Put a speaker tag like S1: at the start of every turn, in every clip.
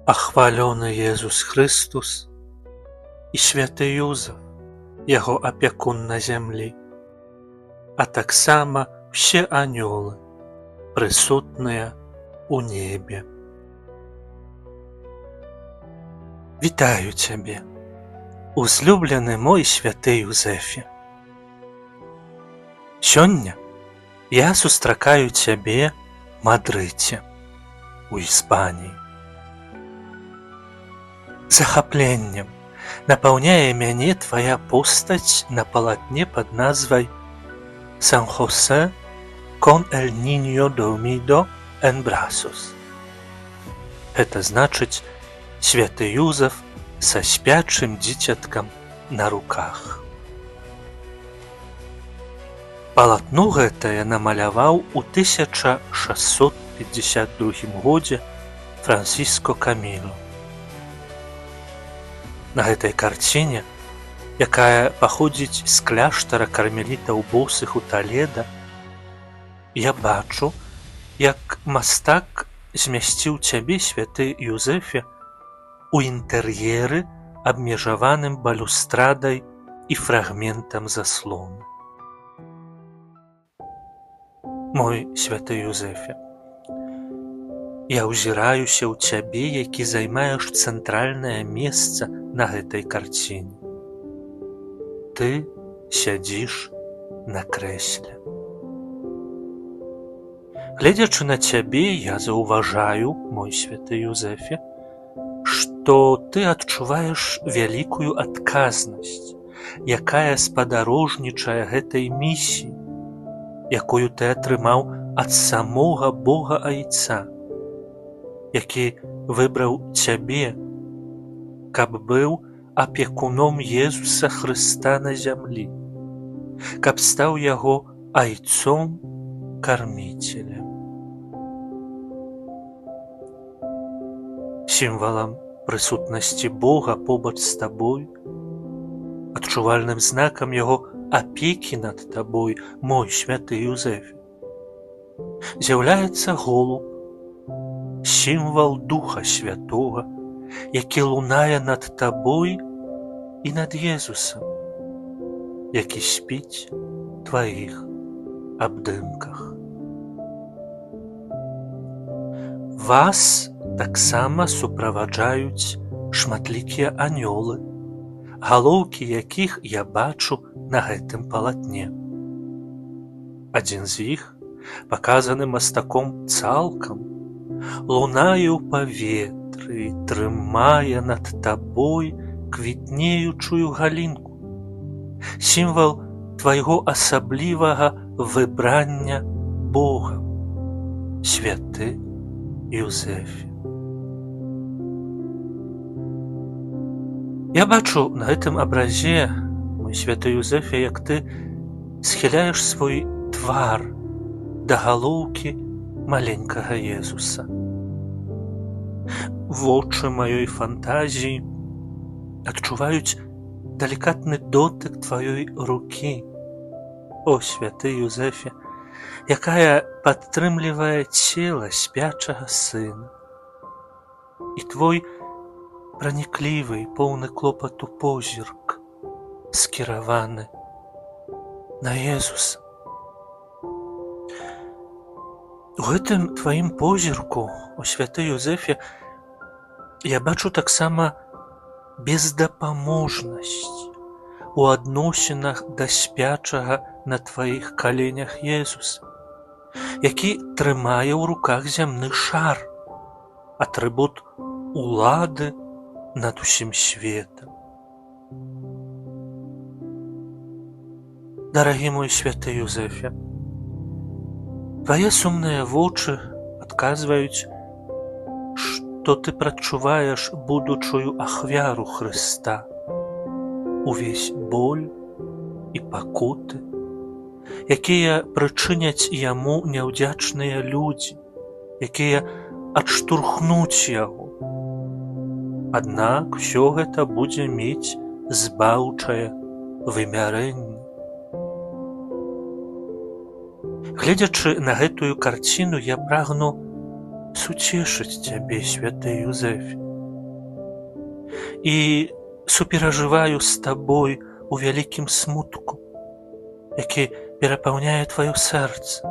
S1: Ахвалёны Езус Христус і святы Юзаф, яго апякун на зямлі, а таксама ўсе анёлы, прысутныя ў небе. Вітаю цябе, узлюблены мой святы Юзэфе. Сёння я сустракаю цябе Мадрыдзе, у Іспаніі. Захапленнем напаўняе мяне твая постаць на палатне пад назвай «Сан Хосе con el niño dormido en brazos». Гэта значыць святы Юзаф са спячым дзіцяткам на руках. Палатно гэтае намаляваў у 1652 годзе Франциско Каміло. На гэтай карціне, якая паходзіць з кляштара кармелітаў босых у Таледа, я бачу, як мастак змясціў цябе, святы Юзэфе, у інтэр'еры, абмежаваным балюстрадай і фрагментам заслоны. Мой святы Юзэфе, я ўзіраюся ў цябе, які займаеш цэнтральнае месца на гэтай карціне. Ты сядзіш на крэсле. Гледзячы на цябе, я заўважаю, мой святы Юзэфе, што ты адчуваеш вялікую адказнасць, якая спадарожнічае гэтай місіі, якую ты атрымаў ад самога Бога Айца, які выбраў цябе, каб быў апекуном Езуса Хрыста на зямлі, каб стаў яго айцом-карміцелем. Сімвалам прысутнасці Бога побач з табой, адчувальным знакам яго апекі над табой, мой святы Юзэфе, з'яўляецца голуб, сімвал Духа Святога, які лунае над табой і над Езусам, які спіць тваіх абдымках. Вас таксама суправаджаюць шматлікія анёлы, галоўкі якіх я бачу на гэтым палатне. Адзін з іх, паказаны мастаком цалкам, лунае ў паветры і трымае над табой квітнеючую галінку, сімвал твайго асаблівага выбрання Богам, святы Юзэфе. Я бачу на гэтым абразе, мой святы Юзэфе, як ты схіляеш свой твар да галоўкі маленькага Езуса. Вочы маёй фантазіі адчуваюць далікатны дотык тваёй рукі, о святы Юзэфе, якая падтрымлівае цела спячага сына, і твой праніклівы і поўны клопату позірк скіраваны на Езуса. У гэтым тваім позірку, о святы Юзэфе, я бачу таксама бездапаможнасць у адносінах да спячага на тваіх каленях Езуса, які трымае ў руках зямны шар, атрыбут улады над усім светам. Дарагі мой святы Юзэфе, твае сумныя вочы адказваюць, што ты прадчуваеш будучую ахвяру Хрыста, увесь боль і пакуты, якія прычыняць яму няўдзячныя людзі, якія адштурхнуць яго. Аднак усё гэта будзе мець збаўчае вымярэнне. Гледзячы на гэтую карціну, я прагну суцешыць цябе, святы Юзэфе, і суперажываю з табой у вялікім смутку, які перапаўняе тваё сэрца.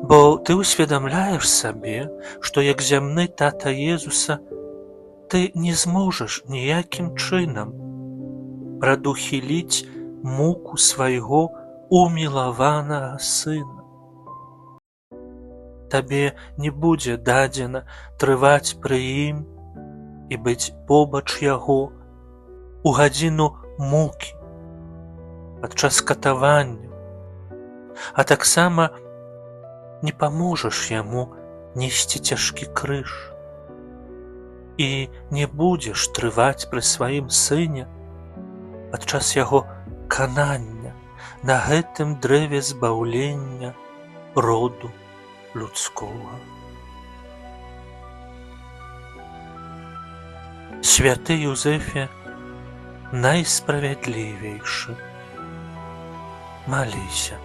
S1: Бо ты ўсведамляеш сабе, што як зямны тата Езуса ты не зможаш ніякім чынам прадухіліць муку свайго умілаванага сына. Табе не будзе дадзена трываць пры ім і быць побач яго у гадзіну мукі, падчас катавання, а таксама не паможаш яму несці цяжкі крыж і не будзеш трываць пры сваім сыне падчас яго канання на гэтым дрэве збаўлення роду людскога. Святы Юзэфе найсправядлівейшы, маліся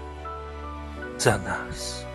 S1: за нас.